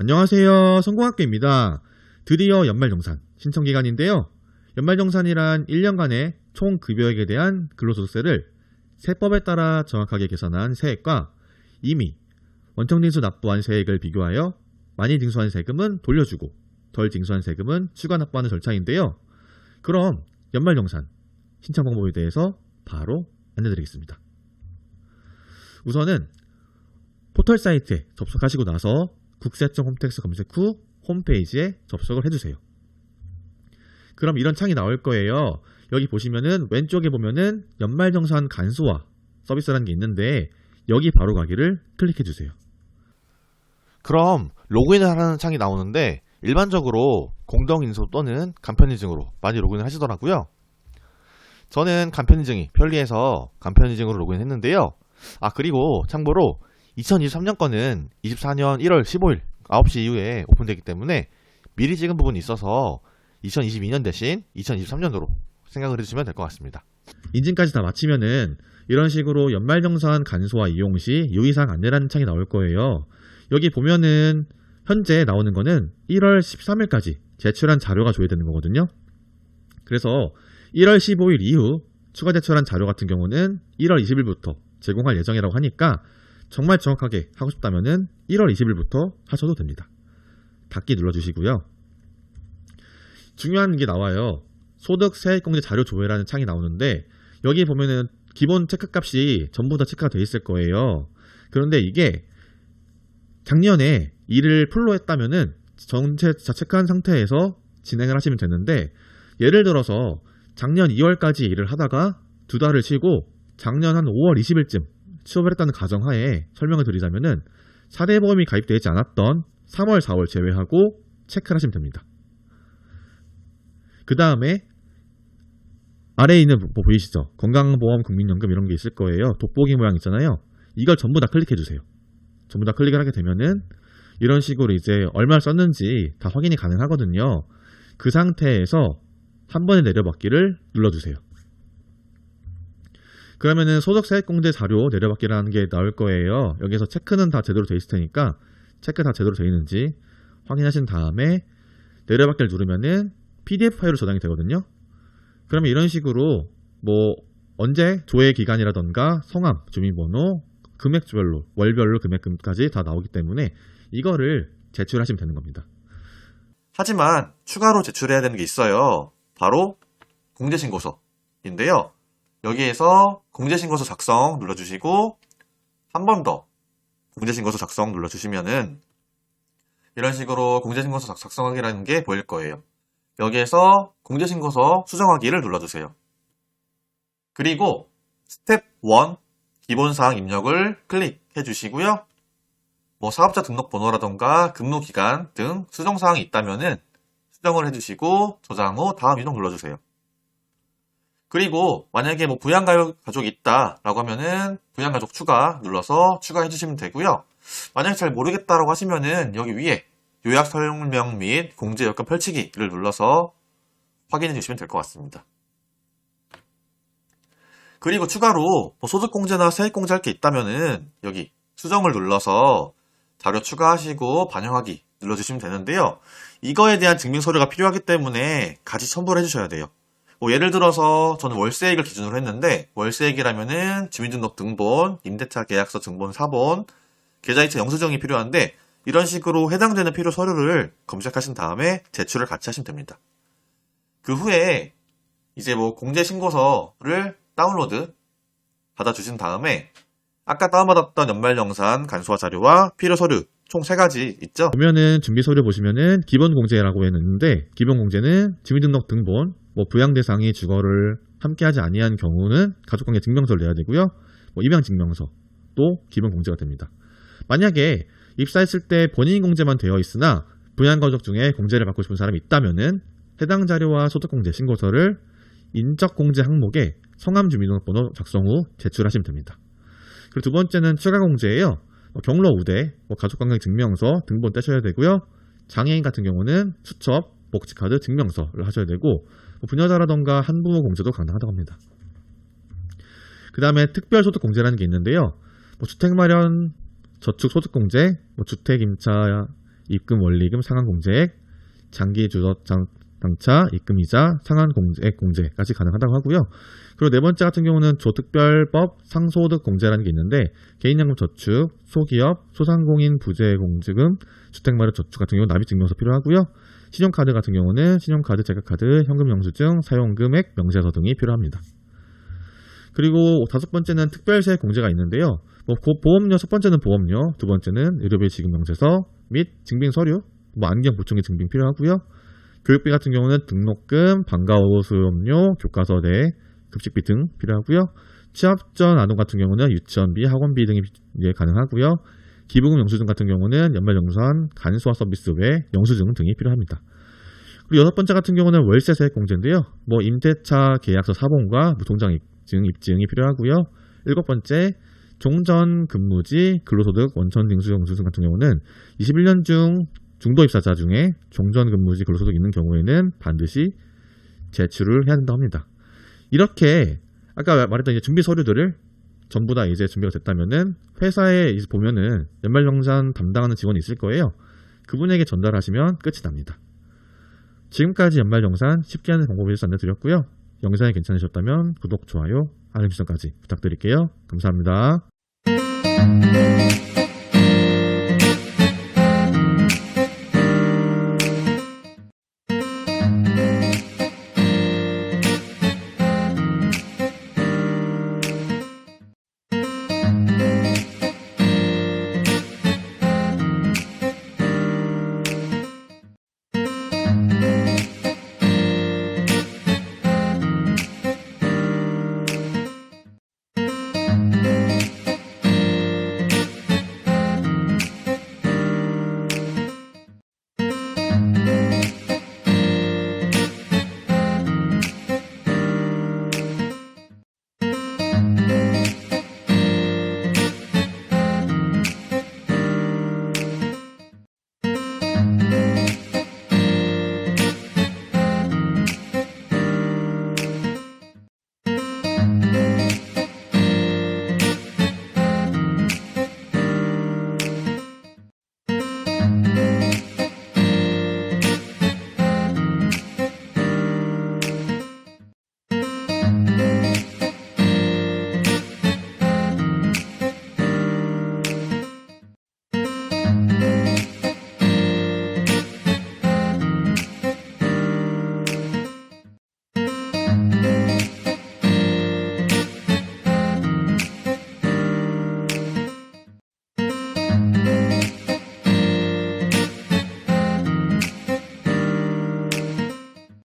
안녕하세요. 성공학교입니다. 드디어 연말정산 신청기간인데요. 연말정산이란 1년간의 총 급여액에 대한 근로소득세를 세법에 따라 정확하게 계산한 세액과 이미 원청징수 납부한 세액을 비교하여 많이 징수한 세금은 돌려주고 덜 징수한 세금은 추가 납부하는 절차인데요. 그럼 연말정산 신청 방법에 대해서 바로 안내드리겠습니다. 우선은 포털 사이트에 접속하시고 나서 국세청 홈택스 검색 후 홈페이지에 접속을 해주세요. 그럼 이런 창이 나올 거예요. 여기 보시면은 왼쪽에 보면은 연말정산 간소화 서비스라는 게 있는데 여기 바로 가기를 클릭해 주세요. 그럼 로그인을 하라는 창이 나오는데 일반적으로 공동인수 또는 간편인증으로 많이 로그인을 하시더라고요. 저는 간편인증이 편리해서 간편인증으로 로그인했는데요. 그리고 참고로 2023년 거는 24년 1월 15일 9시 이후에 오픈되기 때문에 미리 찍은 부분이 있어서 2022년 대신 2023년도로 생각을 해주시면 될 것 같습니다. 인증까지 다 마치면은 이런 식으로 연말정산 간소화 이용 시 유의사항 안내라는 창이 나올 거예요. 여기 보면은 현재 나오는 거는 1월 13일까지 제출한 자료가 조회되는 거거든요. 그래서 1월 15일 이후 추가 제출한 자료 같은 경우는 1월 20일부터 제공할 예정이라고 하니까 정말 정확하게 하고 싶다면은 1월 20일부터 하셔도 됩니다. 닫기 눌러주시고요. 중요한 게 나와요. 소득 세액공제 자료 조회라는 창이 나오는데 여기 보면은 기본 체크값이 전부 다 체크가 되어 있을 거예요. 그런데 이게 작년에 일을 풀로 했다면은 전체 다 체크한 상태에서 진행을 하시면 되는데 예를 들어서 작년 2월까지 일을 하다가 2달을 쉬고 작년 한 5월 20일쯤 취업을 했다는 가정하에 설명을 드리자면은 4대 보험이 가입되어 있지 않았던 3월, 4월 제외하고 체크를 하시면 됩니다. 그 다음에 아래에 있는 뭐 보이시죠? 건강보험, 국민연금 이런 게 있을 거예요. 돋보기 모양 있잖아요. 이걸 전부 다 클릭해 주세요. 전부 다 클릭을 하게 되면은 이런 식으로 이제 얼마를 썼는지 다 확인이 가능하거든요. 그 상태에서 한 번에 내려받기를 눌러주세요. 그러면은 소득세액공제 자료 내려받기라는 게 나올 거예요. 여기서 체크는 다 제대로 돼 있을 테니까 체크 다 제대로 돼 있는지 확인하신 다음에 내려받기를 누르면은 PDF 파일로 저장이 되거든요. 그러면 이런 식으로 뭐 언제 조회 기간이라던가 성함, 주민번호, 금액별로, 월별로 금액까지 다 나오기 때문에 이거를 제출하시면 되는 겁니다. 하지만 추가로 제출해야 되는 게 있어요. 바로 공제신고서인데요. 여기에서 공제신고서 작성 눌러주시고 한 번 더 공제신고서 작성 눌러주시면은 이런 식으로 공제신고서 작성하기라는 게 보일 거예요. 여기에서 공제신고서 수정하기를 눌러주세요. 그리고 스텝 1 기본사항 입력을 클릭해 주시고요. 뭐 사업자 등록번호라던가 근무기간 등 수정사항이 있다면은 수정을 해주시고 저장 후 다음 이동 눌러주세요. 그리고 만약에 뭐 부양가족이 있다라고 하면은 부양가족 추가 눌러서 추가해 주시면 되고요. 만약에 잘 모르겠다라고 하시면은 여기 위에 요약 설명 및 공제 여건 펼치기를 눌러서 확인해 주시면 될 것 같습니다. 그리고 추가로 뭐 소득공제나 세액공제 할 게 있다면은 여기 수정을 눌러서 자료 추가하시고 반영하기 눌러주시면 되는데요. 이거에 대한 증명서류가 필요하기 때문에 같이 첨부를 해주셔야 돼요. 뭐 예를 들어서 저는 월세액을 기준으로 했는데 월세액이라면은 주민등록등본, 임대차 계약서 등본 4본, 계좌이체 영수증이 필요한데 이런 식으로 해당되는 필요 서류를 검색하신 다음에 제출을 같이 하시면 됩니다. 그 후에 이제 뭐 공제신고서를 다운로드 받아주신 다음에 아까 다운받았던 연말정산 간소화 자료와 필요 서류 총 3가지 있죠? 보면은 준비 서류 보시면은 기본 공제라고 했는데 기본 공제는 주민등록 등본, 뭐 부양 대상이 주거를 함께하지 아니한 경우는 가족관계 증명서를 내야 되고요. 뭐 입양 증명서도 기본 공제가 됩니다. 만약에 입사했을 때 본인 공제만 되어 있으나 부양가족 중에 공제를 받고 싶은 사람이 있다면은 해당 자료와 소득공제 신고서를 인적공제 항목에 성함 주민등록번호 작성 후 제출하시면 됩니다. 그리고 두 번째는 추가 공제예요. 경로 우대, 가족관계 증명서 등본 떼셔야 되고요. 장애인 같은 경우는 수첩, 복지카드 증명서를 하셔야 되고 부녀자라던가 한부모 공제도 가능하다고 합니다. 그 다음에 특별소득공제라는 게 있는데요. 주택마련 저축소득공제, 주택임차 입금 원리금 상환 공제액, 장기 주석 당차 입금이자 상환 공제액 공제까지 가능하다고 하고요. 그리고 네 번째 같은 경우는 조특별법 상소득 공제라는 게 있는데 개인연금 저축, 소기업, 소상공인 부재공제금, 주택마련 저축 같은 경우 납입 증명서 필요하고요. 신용카드 같은 경우는 신용카드, 제각카드, 현금 영수증, 사용금액, 명세서 등이 필요합니다. 그리고 다섯 번째는 특별세 공제가 있는데요. 보험료, 첫 번째는 보험료, 두 번째는 의료비 지급 명세서 및 증빙 서류, 안경 보충의 증빙 필요하고요. 교육비 같은 경우는 등록금, 방과후 수업료, 교과서 내 급식비 등 필요하고요. 취업 전 아동 같은 경우는 유치원비, 학원비 등이 가능하고요. 기부금 영수증 같은 경우는 연말정산, 간소화 서비스 외 영수증 등이 필요합니다. 그리고 여섯 번째 같은 경우는 월세 세액 공제인데요. 임대차 계약서 사본과 무통장 입증이 필요하고요. 일곱 번째 종전 근무지 근로소득 원천 징수 영수증 같은 경우는 21년 중 중도 입사자 중에 종전 근무지 근로소득 있는 경우에는 반드시 제출을 해야 된다고 합니다. 이렇게 아까 말했던 이제 준비 서류들을 전부 다 이제 준비가 됐다면은 회사에 이제 보면은 연말정산 담당하는 직원이 있을 거예요. 그분에게 전달하시면 끝이 납니다. 지금까지 연말정산 쉽게 하는 방법에 대해서 안내드렸고요. 영상이 괜찮으셨다면 구독, 좋아요, 알림 설정까지 부탁드릴게요. 감사합니다.